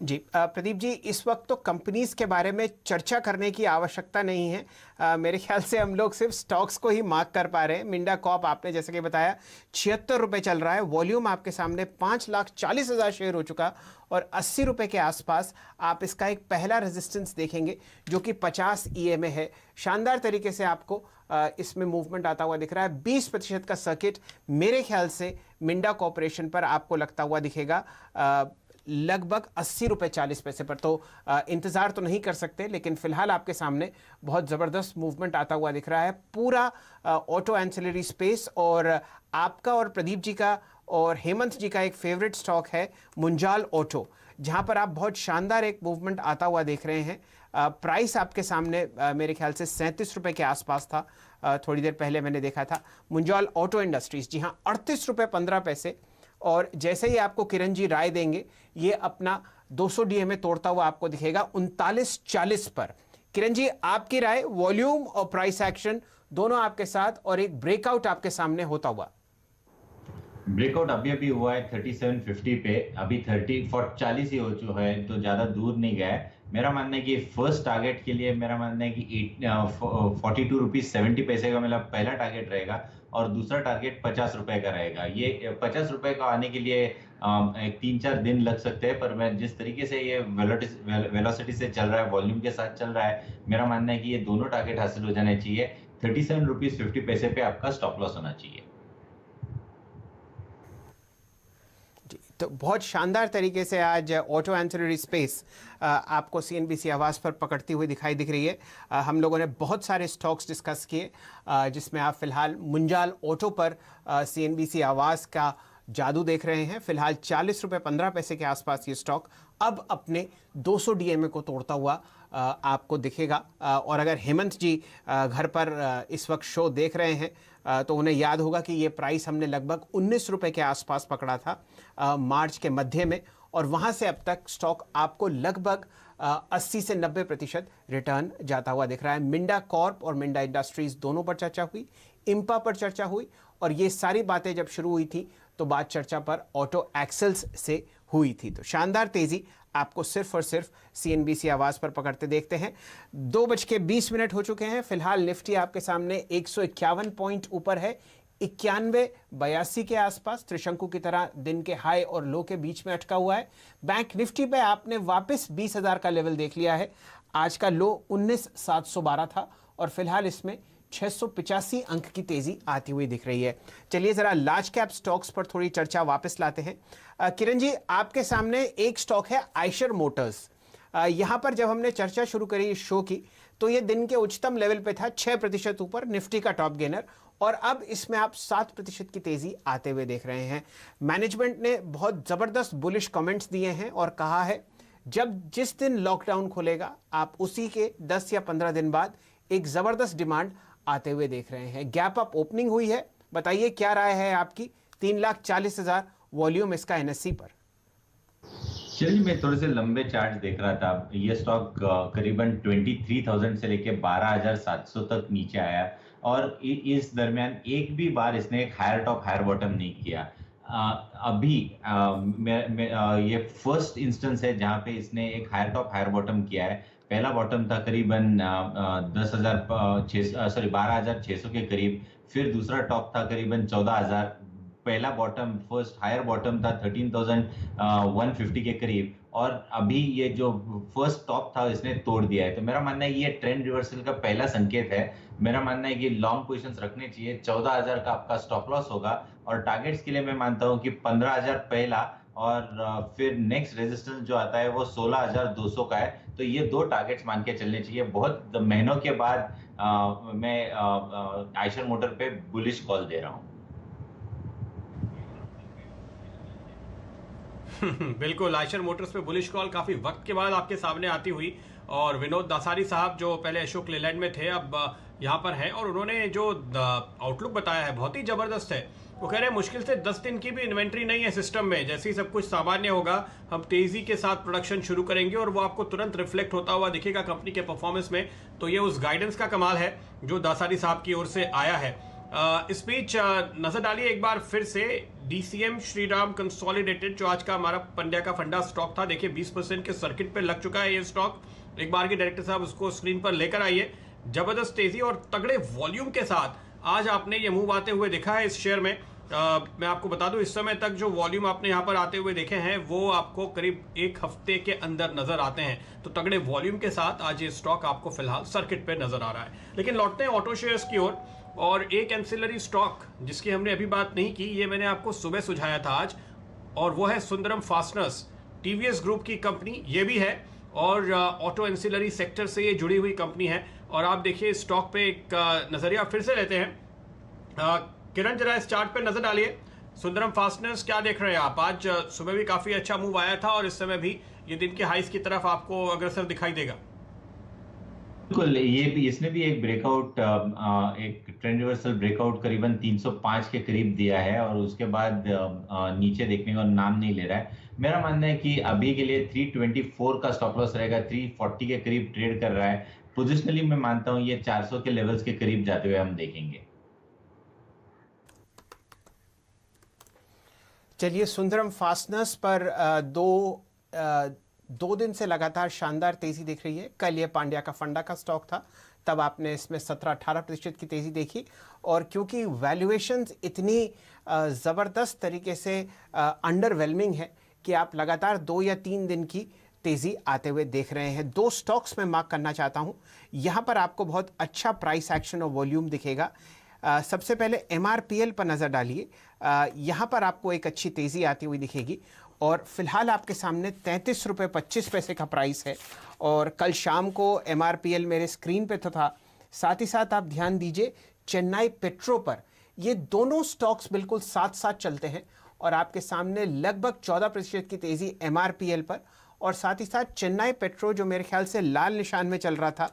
जी प्रदीप जी, इस वक्त तो कंपनीज के बारे में चर्चा करने की आवश्यकता नहीं है। मेरे ख्याल से हम लोग सिर्फ स्टॉक्स को ही मार्क कर पा रहे हैं। मिंडा कॉर्प आपने जैसे कि बताया 76 रुपये चल रहा है, वॉल्यूम आपके सामने 5,40,000 शेयर हो चुका और 80 रुपये के आसपास आप इसका एक पहला रेजिस्टेंस देखेंगे जो कि 50 EMA है। शानदार तरीके से आपको इसमें मूवमेंट आता हुआ दिख रहा है। 20% का सर्किट मेरे ख्याल से मिंडा कॉर्पोरेशन पर आपको लगता हुआ दिखेगा लगभग 80 रुपये 40 पैसे पर। तो इंतज़ार तो नहीं कर सकते, लेकिन फिलहाल आपके सामने बहुत ज़बरदस्त मूवमेंट आता हुआ दिख रहा है। पूरा ऑटो एंसिलरी स्पेस और आपका और प्रदीप जी का और हेमंत जी का एक फेवरेट स्टॉक है मुंजाल ऑटो, जहां पर आप बहुत शानदार एक मूवमेंट आता हुआ देख रहे हैं। प्राइस आपके सामने मेरे ख्याल से 37 रुपये के आसपास था। थोड़ी देर पहले मैंने देखा था मुंजाल ऑटो इंडस्ट्रीज, जी हाँ, 38 रुपये 15 पैसे। और जैसे ही आपको किरण जी राय देंगे, ये अपना 200 DMA तोड़ता हुआ आपको दिखेगा 39.40 पर। किरण जी, आपकी राय, वॉल्यूम और प्राइस एक्शन दोनों आपके साथ और एक ब्रेकआउट आपके सामने होता हुआ। ब्रेकआउट अभी अभी हुआ है 3750 पे, अभी 40 ही हो चुका है, तो ज्यादा दूर नहीं गया है। मेरा मानना है कि फर्स्ट टारगेट के लिए मेरा मानना है कि 42 रुपीज 70 पैसे का मेरा पहला टारगेट रहेगा और दूसरा टारगेट 50 रुपए का रहेगा। ये 50 रुपए का आने के लिए 3-4 दिन लग सकते हैं, पर मैं जिस तरीके से ये वेलोसिटी से चल रहा है, वॉल्यूम के साथ चल रहा है, मेरा मानना है कि ये दोनों टारगेट हासिल हो जाने चाहिए। 37 रुपीज 50 पैसे पे आपका स्टॉप लॉस होना चाहिए। तो बहुत शानदार तरीके से आज ऑटो एंसिलरी स्पेस आपको CNBC आवाज़ पर पकड़ती हुई दिखाई दिख रही है। हम लोगों ने बहुत सारे स्टॉक्स डिस्कस किए, जिसमें आप फिलहाल मुंजाल ऑटो पर CNBC आवाज़ का जादू देख रहे हैं। फिलहाल 40 रुपये 15 पैसे के आसपास ये स्टॉक अब अपने 200 DMA को तोड़ता हुआ आपको दिखेगा। और अगर हेमंत जी घर पर इस वक्त शो देख रहे हैं तो उन्हें याद होगा कि ये प्राइस हमने लगभग 19 रुपये के आसपास पकड़ा था मार्च के मध्य में, और वहाँ से अब तक स्टॉक आपको लगभग 80 से 90% रिटर्न जाता हुआ दिख रहा है। मिंडा कॉर्प और मिंडा इंडस्ट्रीज दोनों पर चर्चा हुई, इंपा पर चर्चा हुई, और ये सारी बातें जब शुरू हुई थी तो बात चर्चा पर ऑटो एक्सेल्स से हुई थी। तो शानदार तेजी आपको सिर्फ और सिर्फ CNBC आवाज़ पर पकड़ते देखते हैं। 2:20 हो चुके हैं। फिलहाल निफ्टी आपके सामने 151 पॉइंट ऊपर है, 9182 के आसपास त्रिशंकु की तरह दिन के हाई और लो के बीच में अटका हुआ है। बैंक निफ्टी पे आपने वापस 20,000 का लेवल देख लिया है। आज का लो 19,712 था और फिलहाल इसमें 685 अंक की तेजी आती हुई दिख रही है। चलिए जरा लार्ज कैप स्टॉक्स पर थोड़ी चर्चा वापस लाते हैं। किरण जी, आपके सामने एक स्टॉक है आयशर मोटर्स। यहां पर जब हमने चर्चा शुरू करी इस शो की तो ये दिन के उच्चतम लेवल पे था, 6% ऊपर, निफ्टी का टॉप गेनर, और अब इसमें आप 7% की तेजी आते हुए देख रहे हैं। मैनेजमेंट ने बहुत जबरदस्त बुलिश कमेंट्स दिए हैं और कहा है जिस दिन लॉकडाउन खुलेगा आप उसी के 10 या 15 दिन बाद एक जबरदस्त डिमांड आते हुए देख रहे हैं। गैप अप ओपनिंग हुई है, बताइए क्या राय है आपकी? 3,40,000 वॉल्यूम इसका NSE पर। चलिए, मैं थोड़े से लंबे चार्ट देख रहा था। ये स्टॉक करीबन 23,000 से लेके 12,700 तक नीचे आया और इस दरमियान एक भी बार इसने एक हायर टॉप हायर बॉटम नहीं किया। अभी ये फर्स्ट इंस्टेंस है जहां पे इसने एक हायर टॉप हायर बॉटम किया है। पहला बॉटम था करीबन 12,600 के करीब, फिर दूसरा टॉप था करीबन 14,000। पहला बॉटम, फर्स्ट हायर बॉटम था 13,150 के करीब, और अभी ये जो फर्स्ट टॉप था इसने तोड़ दिया है। तो मेरा मानना है ये ट्रेंड रिवर्सल का पहला संकेत है। मेरा मानना है कि लॉन्ग पोजीशंस रखने चाहिए। 14,000 का आपका स्टॉप लॉस होगा और टारगेट्स के लिए मैं मानता हूं कि 15,000 पहला और फिर नेक्स्ट रेजिस्टेंस जो आता है वो 16,200 का है। तो ये दो टारगेट्स मान के चलने चाहिए। बहुत महीनों के बाद मैं आयशर मोटर पे बुलिश कॉल दे रहा हूं। बिल्कुल, आयशर मोटर्स पे बुलिश कॉल काफी वक्त के बाद आपके सामने आती हुई, और विनोद दासारी साहब जो पहले अशोक लेलैंड में थे अब यहाँ पर हैं, और उन्होंने जो आउटलुक बताया है बहुत ही जबरदस्त है। वो कह रहे हैं मुश्किल से 10 दिन की भी इन्वेंट्री नहीं है सिस्टम में, जैसे ही सब कुछ सामान्य होगा हम तेजी के साथ प्रोडक्शन शुरू करेंगे और वो आपको तुरंत रिफ्लेक्ट होता हुआ दिखेगा कंपनी के परफॉर्मेंस में। तो ये उस गाइडेंस का कमाल है जो दासारी साहब की ओर से आया है। इस बीच नजर डालिए एक बार फिर से डीसीएम श्रीराम कंसोलिडेटेड, जो आज का हमारा पंड्या का फंडा स्टॉक था, देखिए 20% के सर्किट पे लग चुका है ये स्टॉक। एक बार के डायरेक्टर साहब उसको स्क्रीन पर लेकर आइए। जबरदस्त तेजी और तगड़े वॉल्यूम के साथ आज आपने ये मूव आते हुए देखा है इस शेयर में। मैं आपको बता दूं, इस समय तक जो वॉल्यूम आपने यहाँ पर आते हुए देखे हैं वो आपको करीब एक हफ्ते के अंदर नजर आते हैं। तो तगड़े वॉल्यूम के साथ आज ये स्टॉक आपको फिलहाल सर्किट पे नजर आ रहा है। लेकिन लौटते हैं ऑटो शेयर्स की ओर, और एक एंसिलरी स्टॉक जिसकी हमने अभी बात नहीं की, ये मैंने आपको सुबह सुझाया था आज, और वो है सुंदरम फास्टनर्स, टीवीएस ग्रुप की कंपनी ये भी है, और ऑटो एंसिलरी सेक्टर से ये जुड़ी हुई कंपनी है। और आप देखिए स्टॉक पे एक नजरिया फिर से लेते हैं। किरण, जरा इस चार्ट पे नजर डालिए, सुंदरम फास्टनर्स क्या देख रहे हैं आप? आज सुबह भी काफी अच्छा मूव आया था और इस समय भी ये दिन के हाइस की तरफ आपको अग्रसर दिखाई देगा। बिल्कुल, ये भी, इसने भी एक ब्रेकआउट, एक ट्रेंड रिवर्सल ब्रेकआउट करीबन 305 के करीब दिया है और उसके बाद नीचे देखने का नाम नहीं ले रहा है। मेरा मानना है कि अभी के लिए 324 का स्टॉप लॉस रहेगा, 340 के करीब ट्रेड कर रहा है। पोजिशनली मैं मानता हूं ये 400 के लेवल्स के करीब जाते हुए हम देखेंगे। चलिए, सुंदरम फास्टनर्स पर दो दिन से लगातार शानदार तेजी दिख रही है। कल ये पांड्या का फंडा का स्टॉक था, तब आपने इसमें 17-18% की तेजी देखी, और क्योंकि वैल्यूएशंस इतनी ज़बरदस्त तरीके से अंडरवेलमिंग है कि आप लगातार 2 या 3 दिन की तेजी आते हुए देख रहे हैं। 2 स्टॉक्स में मार्क करना चाहता हूं, यहां पर आपको बहुत अच्छा प्राइस एक्शन और वॉल्यूम दिखेगा। सबसे पहले MRPL पर नज़र डालिए, यहाँ पर आपको एक अच्छी तेज़ी आती हुई दिखेगी, और फिलहाल आपके सामने 33 रुपये 25 पैसे का प्राइस है, और कल शाम को MRPL मेरे स्क्रीन पे तो था। साथ ही साथ आप ध्यान दीजिए चेन्नई पेट्रो पर, ये दोनों स्टॉक्स बिल्कुल साथ साथ चलते हैं, और आपके सामने लगभग 14% की तेज़ी MRPL पर, और साथ ही साथ चेन्नई पेट्रो जो मेरे ख्याल से लाल निशान में चल रहा था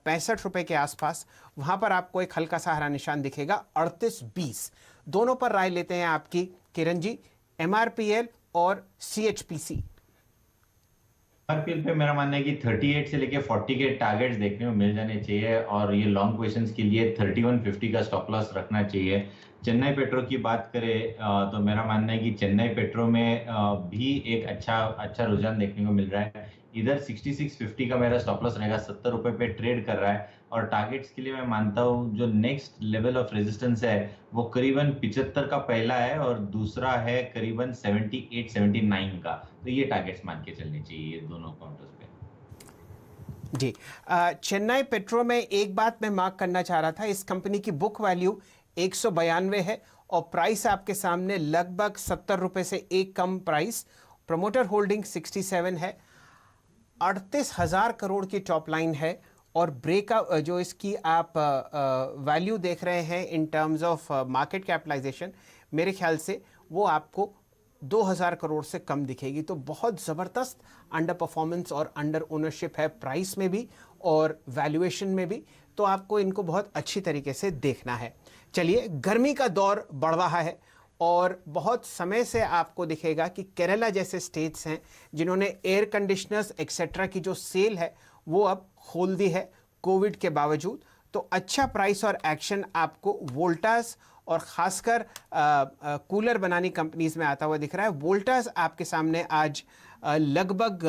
65 रुपये के आसपास, वहाँ पर आपको एक हल्का सा हरा निशान दिखेगा 38.20। दोनों पर राय लेते हैं आपकी किरण जी, MRPL और CHPC। MRPL पे मेरा मानना है कि 38 से लेके 40 के टारगेट्स देखने को मिल जाने चाहिए, और ये लॉन्ग पोजीशंस के लिए 3150 का स्टॉप लॉस रखना चाहिए। चेन्नई पेट्रो की बात करें तो मेरा मानना है कि चेन्नई पेट्रो में भी एक अच्छा रुझान देखने को मिल रहा है। इधर 6650 का मेरा स्टॉप लॉस रहेगा, 70 रुपए पे ट्रेड कर रहा है, और टारगेट्स के लिए मैं मानता हूँ जो नेक्स्ट लेवल ऑफ रेजिस्टेंस है वो करीबन 75 का पहला है, और दूसरा है करीबन 78-79 का। तो ये टारगेट्स मान के चलने चाहिए ये दोनों काउंटर्स पे। जी, चेन्नई पेट्रो में एक बात मैं मार्क करना चाह रहा था, इस कंपनी की बुक वैल्यू 192 है, और प्राइस आपके सामने लगभग 70 रुपए से एक कम प्राइस। प्रमोटर होल्डिंग 67 है, 38,000 करोड़ की टॉप लाइन है, और ब्रेकआउट जो इसकी आप वैल्यू देख रहे हैं in terms of market capitalization, मेरे ख्याल से वो आपको 2000 करोड़ से कम दिखेगी। तो बहुत ज़बरदस्त अंडर परफॉर्मेंस और अंडर ओनरशिप है, प्राइस में भी और वैल्यूएशन में भी, तो आपको इनको बहुत अच्छी तरीके से देखना है। चलिए, गर्मी का दौर बढ़ रहा है, और बहुत समय से आपको दिखेगा कि केरला जैसे स्टेट्स हैं जिन्होंने एयर कंडीशनर्स एक्सेट्रा की जो सेल है वो अब खोल दी है कोविड के बावजूद। तो अच्छा प्राइस और एक्शन आपको वोल्टास और ख़ासकर कूलर बनाने कंपनीज में आता हुआ दिख रहा है। वोल्टास आपके सामने आज लगभग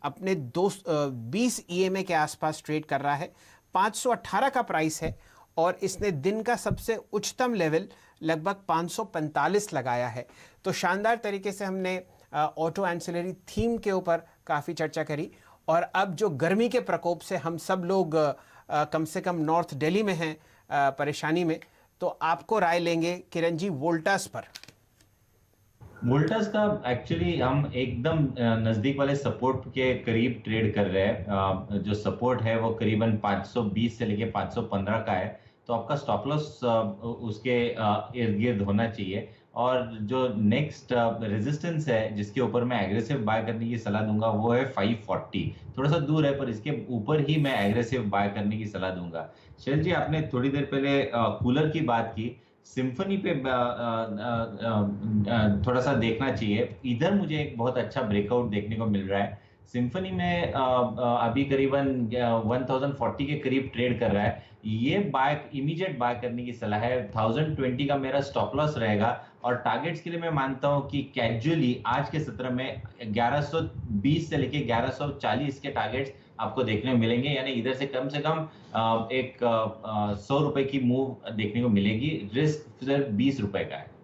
अपने 20 EMA के आसपास ट्रेड कर रहा है, 518 का प्राइस है, और इसने दिन का सबसे उच्चतम लेवल लगभग 545 लगाया है। तो शानदार तरीके से हमने ऑटो एंसिलरी थीम के ऊपर काफ़ी चर्चा करी, और अब जो गर्मी के प्रकोप से हम सब लोग कम से कम नॉर्थ दिल्ली में हैं परेशानी में, तो आपको राय लेंगे किरण जी वोल्टास पर। वोल्टास का एक्चुअली हम एकदम नजदीक वाले सपोर्ट के करीब ट्रेड कर रहे हैं। जो सपोर्ट है वो करीबन 520 से लेके 515 का है, तो आपका स्टॉप लॉस उसके इर्द गिर्द होना चाहिए। और जो नेक्स्ट रेजिस्टेंस है जिसके ऊपर मैं एग्रेसिव बाय करने की सलाह दूंगा वो है 540। थोड़ा सा दूर है पर इसके ऊपर ही मैं एग्रेसिव बाय करने की सलाह दूंगा। शैल जी, आपने थोड़ी देर पहले कूलर की बात की, सिम्फनी पे थोड़ा सा देखना चाहिए। इधर मुझे एक बहुत अच्छा ब्रेकआउट देखने को मिल रहा है। सिम्फनी में अभी करीबन 1040 के करीब ट्रेड कर रहा है। ये बाय इमीडिएट बाय करने की सलाह है। 1020 का मेरा स्टॉप लॉस रहेगा, और टारगेट्स के लिए मैं मानता हूं कि कैजुअली आज के सत्र में 1120 से लेके 1140 के टारगेट्स आपको देखने को मिलेंगे, यानी इधर से कम एक 100 रुपए की मूव देखने को मिलेगी। रिस्क सिर्फ 20 रुपए का है।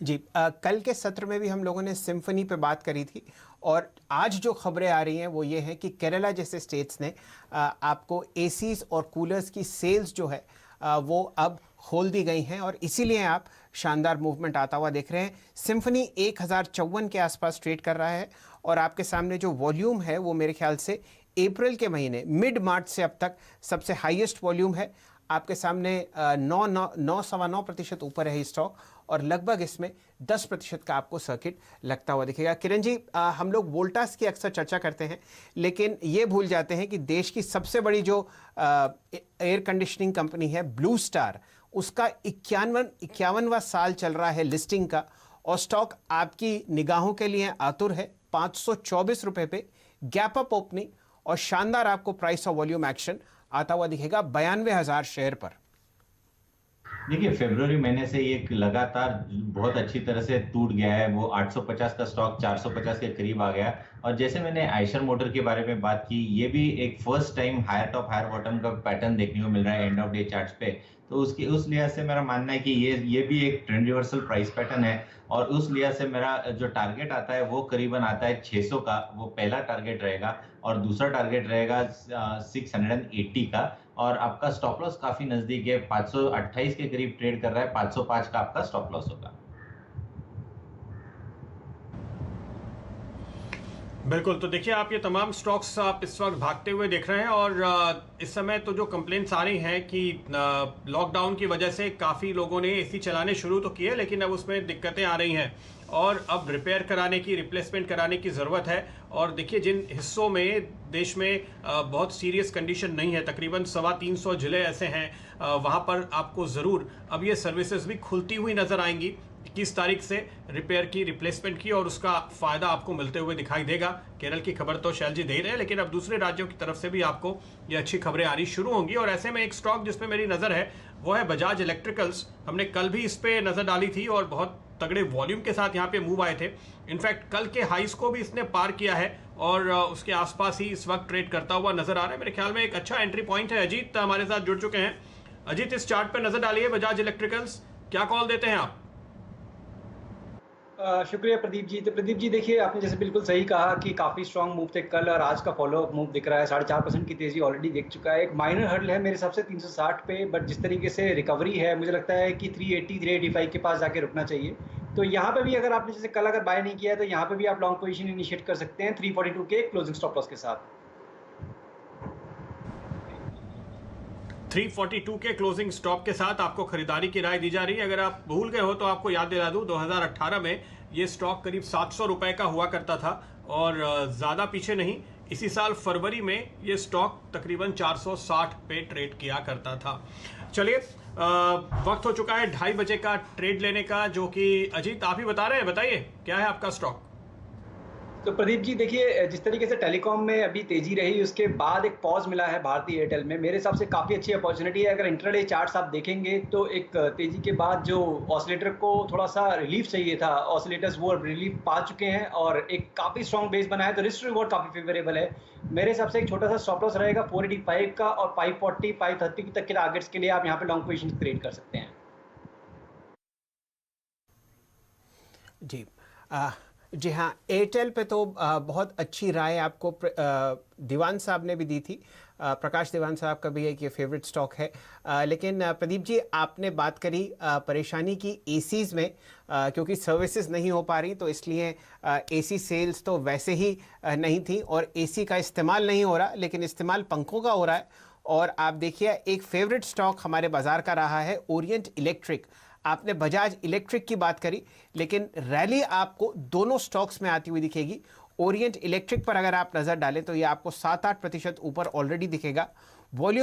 जी, कल के सत्र में भी हम लोगों ने सिम्फनी पे बात करी थी और आज जो खबरें आ रही हैं वो ये हैं कि केरला जैसे स्टेट्स ने आपको एसीज और कूलर्स की सेल्स जो है वो अब खोल दी गई हैं और इसीलिए आप शानदार मूवमेंट आता हुआ देख रहे हैं। सिम्फनी 1054 के आसपास ट्रेड कर रहा है और आपके सामने जो वॉल्यूम है वो मेरे ख्याल से अप्रैल के महीने मिड मार्च से अब तक सबसे हाईएस्ट वॉल्यूम है। आपके सामने 9.9% ऊपर है स्टॉक और लगभग इसमें 10% का आपको सर्किट लगता हुआ दिखेगा। किरण जी, हम लोग वोल्टास की अक्सर चर्चा करते हैं लेकिन ये भूल जाते हैं कि देश की सबसे बड़ी जो एयर कंडीशनिंग कंपनी है ब्लू स्टार, उसका 51वां साल चल रहा है लिस्टिंग का और स्टॉक आपकी निगाहों के लिए आतुर है। 524 रुपए पे गैप अप ओपनिंग और शानदार आपको प्राइस और वॉल्यूम एक्शन आता हुआ दिखेगा 92,000 शेयर पर। देखिए, फरवरी महीने से ये लगातार बहुत अच्छी तरह से टूट गया है। वो 850 का स्टॉक 450 के करीब आ गया और जैसे मैंने आयशर मोटर के बारे में बात की, ये भी एक first time higher top higher bottom का पैटर्न देखने को मिल रहा है एंड ऑफ डे चार्ट्स पे। तो उस लिहाज से मेरा मानना है कि ये भी एक ट्रेंड रिवर्सल प्राइस पैटर्न है और उस लिहाज से मेरा जो टारगेट आता है वो करीबन आता है 600 का, वो पहला टारगेट रहेगा और दूसरा टारगेट रहेगा 680 का और आपका स्टॉप लॉस काफी नजदीक है। 528 के करीब ट्रेड कर रहा है, 505 का आपका स्टॉप लॉस होगा। बिल्कुल, तो देखिए आप ये तमाम स्टॉक्स आप इस वक्त भागते हुए देख रहे हैं और इस समय तो जो कंप्लेंट्स आ रही हैं कि लॉकडाउन की वजह से काफ़ी लोगों ने एसी चलाने शुरू तो किए लेकिन अब उसमें दिक्कतें आ रही हैं और अब रिपेयर कराने की, रिप्लेसमेंट कराने की ज़रूरत है। और देखिए जिन हिस्सों में देश में बहुत सीरियस कंडीशन नहीं है, तकरीबन 325 जिले ऐसे हैं, वहाँ पर आपको ज़रूर अब ये सर्विसेज भी खुलती हुई नज़र आएंगी 21 तारीख से रिपेयर की, रिप्लेसमेंट की और उसका फ़ायदा आपको मिलते हुए दिखाई देगा। केरल की खबर तो शैल जी दे ही रहे हैं लेकिन अब दूसरे राज्यों की तरफ से भी आपको ये अच्छी खबरें आनी शुरू होंगी और ऐसे में एक स्टॉक जिस पे मेरी नज़र है वो है बजाज इलेक्ट्रिकल्स। हमने कल भी इस पे नज़र डाली थी और बहुत तगड़े वॉल्यूम के साथ यहाँ पे मूव आए थे। इनफैक्ट कल के हाइस को भी इसने पार किया है और उसके आसपास ही इस वक्त ट्रेड करता हुआ नजर आ रहा है। मेरे ख्याल में एक अच्छा एंट्री पॉइंट है। अजीत हमारे साथ जुड़ चुके हैं। अजीत, इस चार्ट पे नजर डालिए बजाज इलेक्ट्रिकल्स, क्या कॉल देते हैं आप? शुक्रिया प्रदीप जी। तो प्रदीप जी देखिए, आपने जैसे बिल्कुल सही कहा कि काफ़ी स्ट्रांग मूव थे कल और आज का फॉलो अप मूव दिख रहा है। 4.5% की तेज़ी ऑलरेडी दिख चुका है। एक माइनर हर्डल है मेरे हिसाब से 360 पे, बट जिस तरीके से रिकवरी है मुझे लगता है कि 380 385 के पास जाके रुकना चाहिए। तो यहाँ पे भी अगर आपने जैसे कल अगर बाय नहीं किया है तो यहाँ पे भी आप लॉन्ग पोजीशन इनिशिएट कर सकते हैं 342 के क्लोजिंग स्टॉप लॉस के साथ। 342 के क्लोजिंग स्टॉप के साथ आपको खरीदारी की राय दी जा रही है। अगर आप भूल गए हो तो आपको याद दिला दूं, 2018 में ये स्टॉक करीब 700 रुपए का हुआ करता था और ज़्यादा पीछे नहीं, इसी साल फरवरी में ये स्टॉक तकरीबन 460 पे ट्रेड किया करता था। चलिए, वक्त हो चुका है 2:30 बजे का ट्रेड लेने का, जो कि अजीत आप ही बता रहे हैं। बताइए क्या है आपका स्टॉक? तो प्रदीप जी देखिए, जिस तरीके से टेलीकॉम में अभी तेजी रही उसके बाद एक पॉज मिला है भारतीय एयरटेल में, मेरे हिसाब से काफ़ी अच्छी अपॉर्चुनिटी है। अगर इंट्राडे चार्ट्स आप देखेंगे तो एक तेजी के बाद जो ऑसिलेटर को थोड़ा सा रिलीफ चाहिए था, ऑसिलेटर्स वो रिलीफ पा चुके हैं और एक काफ़ी स्ट्रॉन्ग बेस बना है, तो रिस्क रिवॉर्ड काफ़ी फेवरेबल है। मेरे हिसाब से एक छोटा सा स्टॉप लॉस रहेगा 485 का और 540 530 तक के टारगेट्स के लिए आप यहाँ पे लॉन्ग पोजीशन क्रिएट कर सकते हैं। जी जी हाँ, एयरटेल पे तो बहुत अच्छी राय आपको दीवान साहब ने भी दी थी। प्रकाश दीवान साहब का भी एक ये फेवरेट स्टॉक है। लेकिन प्रदीप जी, आपने बात करी परेशानी की एसीज़ में, क्योंकि सर्विसेज नहीं हो पा रही तो इसलिए एसी सेल्स तो वैसे ही नहीं थी और एसी का इस्तेमाल नहीं हो रहा, लेकिन इस्तेमाल पंखों का हो रहा है। और आप देखिए, एक फेवरेट स्टॉक हमारे बाज़ार का रहा है ओरिएंट इलेक्ट्रिक। आपने बजाज इलेक्ट्रिक की बात करी लेकिन रैली आपको दोनों स्टॉक्स में आती हुई दिखेगी। ओरिएंट इलेक्ट्रिक पर अगर आप नज़र डालें तो ये आपको 7-8% ऊपर ऑलरेडी दिखेगा। वॉल्यूम